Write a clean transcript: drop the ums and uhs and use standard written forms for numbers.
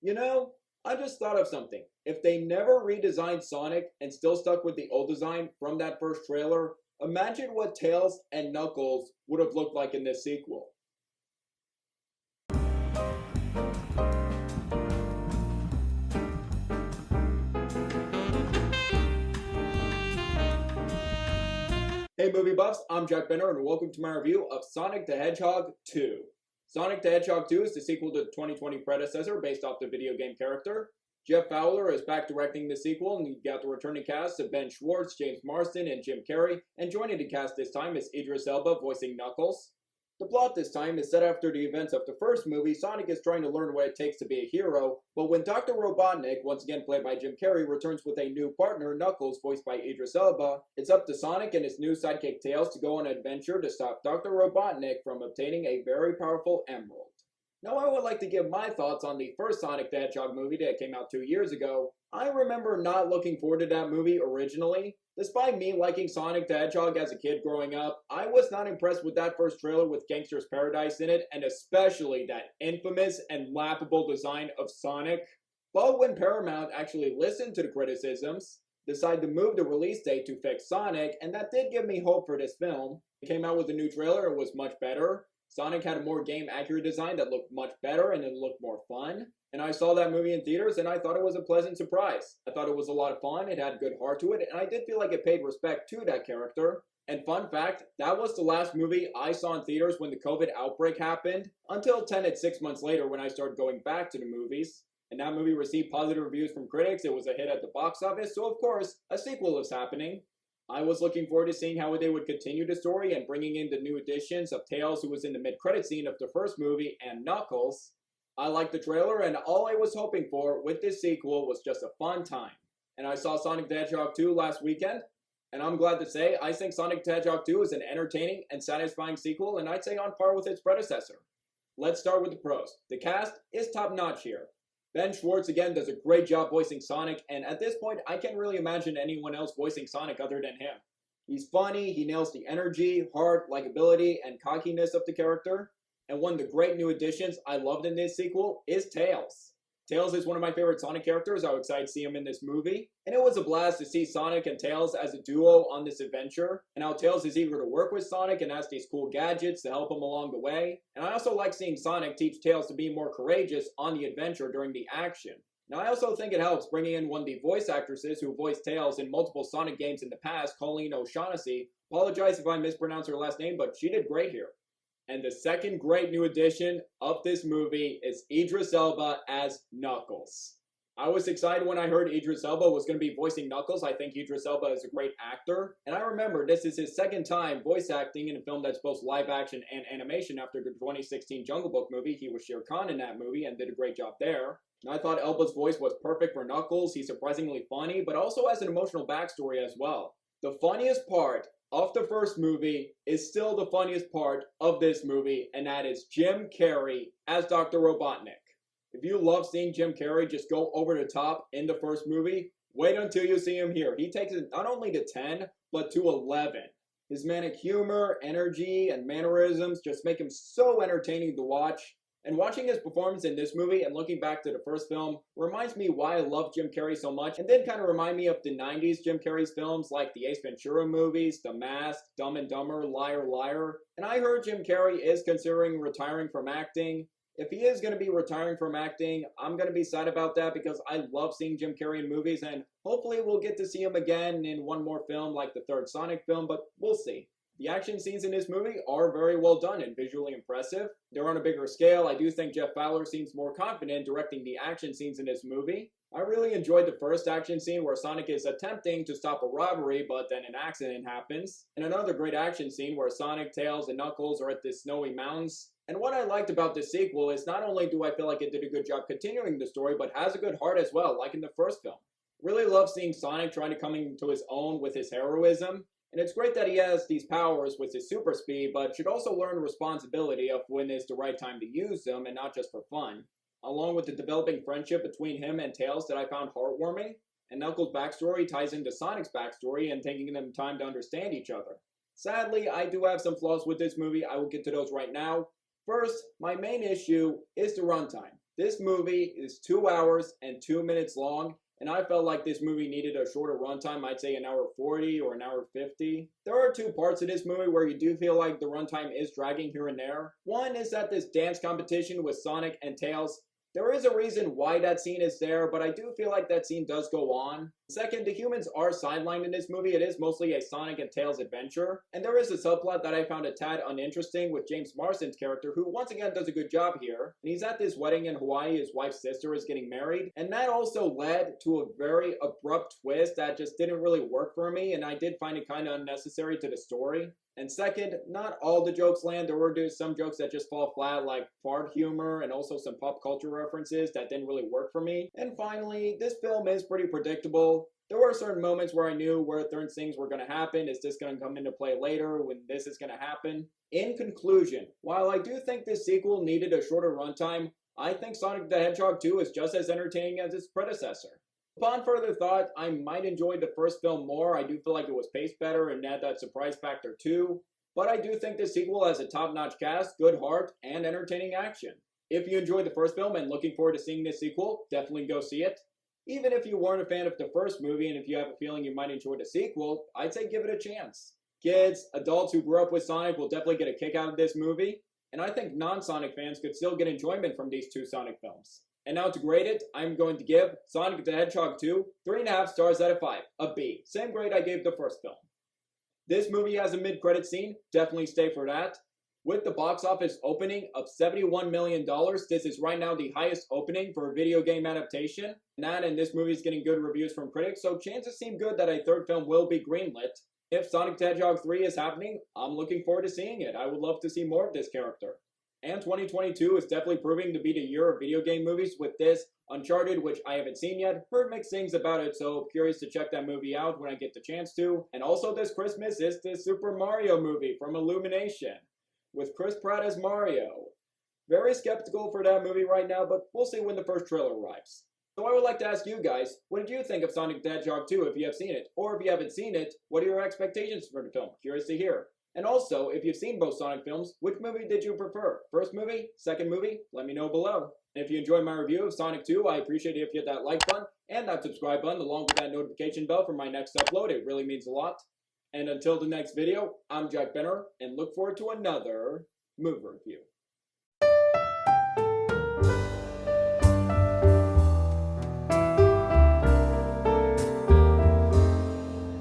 You know, I just thought of something. If they never redesigned Sonic and still stuck with the old design from that first trailer, imagine what Tails and Knuckles would have looked like in this sequel. Hey movie buffs, I'm Jack Benner and welcome to my review of Sonic the Hedgehog 2. Sonic the Hedgehog 2 is the sequel to the 2020 predecessor based off the video game character. Jeff Fowler is back directing the sequel, and you got the returning cast of Ben Schwartz, James Marsden, and Jim Carrey, and joining the cast this time is Idris Elba voicing Knuckles. The plot this time is set after the events of the first movie. Sonic is trying to learn what it takes to be a hero, but when Dr. Robotnik, once again played by Jim Carrey, returns with a new partner, Knuckles, voiced by Idris Elba, it's up to Sonic and his new sidekick Tails to go on an adventure to stop Dr. Robotnik from obtaining a very powerful emerald. Now I would like to give my thoughts on the first Sonic the Hedgehog movie that came out 2 years ago. I remember not looking forward to that movie originally. Despite me liking Sonic the Hedgehog as a kid growing up, I was not impressed with that first trailer with Gangster's Paradise in it, and especially that infamous and laughable design of Sonic. But when Paramount actually listened to the criticisms, decided to move the release date to fix Sonic, and that did give me hope for this film. It came out with a new trailer, it was much better. Sonic had a more game-accurate design that looked much better and it looked more fun. And I saw that movie in theaters and I thought it was a pleasant surprise. I thought it was a lot of fun, it had good heart to it, and I did feel like it paid respect to that character. And fun fact, that was the last movie I saw in theaters when the COVID outbreak happened, until Tenet 6 months later when I started going back to the movies. And that movie received positive reviews from critics, it was a hit at the box office, so of course, a sequel is happening. I was looking forward to seeing how they would continue the story and bringing in the new additions of Tails, who was in the mid-credit scene of the first movie, and Knuckles. I liked the trailer, and all I was hoping for with this sequel was just a fun time. And I saw Sonic the Hedgehog 2 last weekend, and I'm glad to say I think Sonic the Hedgehog 2 is an entertaining and satisfying sequel, and I'd say on par with its predecessor. Let's start with the pros. The cast is top-notch here. Ben Schwartz again does a great job voicing Sonic, and at this point I can't really imagine anyone else voicing Sonic other than him. He's funny, he nails the energy, heart, likability, and cockiness of the character. And one of the great new additions I loved in this sequel is Tails. Tails is one of my favorite Sonic characters. I was excited to see him in this movie. And it was a blast to see Sonic and Tails as a duo on this adventure, and how Tails is eager to work with Sonic and has these cool gadgets to help him along the way. And I also like seeing Sonic teach Tails to be more courageous on the adventure during the action. Now I also think it helps bringing in one of the voice actresses who voiced Tails in multiple Sonic games in the past, Colleen O'Shaughnessy. Apologize if I mispronounce her last name, but she did great here. And the second great new addition of this movie is Idris Elba as Knuckles. I was excited when I heard Idris Elba was going to be voicing Knuckles. I think Idris Elba is a great actor. And I remember this is his second time voice acting in a film that's both live action and animation after the 2016 Jungle Book movie. He was Shere Khan in that movie and did a great job there. And I thought Elba's voice was perfect for Knuckles. He's surprisingly funny, but also has an emotional backstory as well. The funniest part of the first movie is still the funniest part of this movie, and that is Jim Carrey as Dr. Robotnik. If you love seeing Jim Carrey just go over the top in the first movie, wait until you see him here. He takes it not only to 10, but to 11. His manic humor, energy, and mannerisms just make him so entertaining to watch. And watching his performance in this movie and looking back to the first film reminds me why I love Jim Carrey so much, and then kind of remind me of the 90s Jim Carrey's films like the Ace Ventura movies, The Mask, Dumb and Dumber, Liar Liar. And I heard Jim Carrey is considering retiring from acting. If he is going to be retiring from acting, I'm going to be sad about that because I love seeing Jim Carrey in movies, and hopefully we'll get to see him again in one more film like the third Sonic film, but we'll see. The action scenes in this movie are very well done and visually impressive. They're on a bigger scale. I do think Jeff Fowler seems more confident directing the action scenes in this movie. I really enjoyed the first action scene where Sonic is attempting to stop a robbery, but then an accident happens. And another great action scene where Sonic, Tails, and Knuckles are at the snowy mountains. And what I liked about this sequel is not only do I feel like it did a good job continuing the story, but has a good heart as well, like in the first film. Really love seeing Sonic trying to come into his own with his heroism. And it's great that he has these powers with his super speed, but should also learn responsibility of when is the right time to use them and not just for fun. Along with the developing friendship between him and Tails that I found heartwarming, and Knuckles' backstory ties into Sonic's backstory and taking them time to understand each other. Sadly, I do have some flaws with this movie. I will get to those right now. First, my main issue is the runtime. This movie is 2 hours and 2 minutes long, and I felt like this movie needed a shorter runtime. I'd say an hour 40 or an hour 50. There are two parts of this movie where you do feel like the runtime is dragging here and there. One is that this dance competition with Sonic and Tails, there is a reason why that scene is there, but I do feel like that scene does go on. Second, the humans are sidelined in this movie. It is mostly a Sonic and Tails adventure. And there is a subplot that I found a tad uninteresting with James Marsden's character, who once again does a good job here. And he's at this wedding in Hawaii. His wife's sister is getting married. And that also led to a very abrupt twist that just didn't really work for me. And I did find it kind of unnecessary to the story. And second, not all the jokes land. There were some jokes that just fall flat, like fart humor and also some pop culture references that didn't really work for me. And finally, this film is pretty predictable. There were certain moments where I knew where certain things were going to happen. Is this going to come into play later when this is going to happen? In conclusion, while I do think this sequel needed a shorter runtime, I think Sonic the Hedgehog 2 is just as entertaining as its predecessor. Upon further thought, I might enjoy the first film more. I do feel like it was paced better and had that surprise factor too. But I do think this sequel has a top-notch cast, good heart, and entertaining action. If you enjoyed the first film and looking forward to seeing this sequel, definitely go see it. Even if you weren't a fan of the first movie and if you have a feeling you might enjoy the sequel, I'd say give it a chance. Kids, adults who grew up with Sonic will definitely get a kick out of this movie. And I think non-Sonic fans could still get enjoyment from these two Sonic films. And now to grade it, I'm going to give Sonic the Hedgehog 2 3.5 stars out of 5, a B. Same grade I gave the first film. This movie has a mid-credit scene, definitely stay for that. With the box office opening of $71 million, this is right now the highest opening for a video game adaptation. And this movie is getting good reviews from critics, so chances seem good that a third film will be greenlit. If Sonic the Hedgehog 3 is happening, I'm looking forward to seeing it. I would love to see more of this character. And 2022 is definitely proving to be the year of video game movies with this Uncharted, which I haven't seen yet. Heard mixed things about it, so curious to check that movie out when I get the chance to. And also this Christmas is the Super Mario movie from Illumination with Chris Pratt as Mario. Very skeptical for that movie right now, but we'll see when the first trailer arrives. So I would like to ask you guys, what did you think of Sonic the Hedgehog 2 if you have seen it? Or if you haven't seen it, what are your expectations for the film? Curious to hear. And also, if you've seen both Sonic films, which movie did you prefer? First movie? Second movie? Let me know below. And if you enjoyed my review of Sonic 2, I appreciate it if you hit that like button and that subscribe button along with that notification bell for my next upload. It really means a lot. And until the next video, I'm Jack Benner, and look forward to another movie review.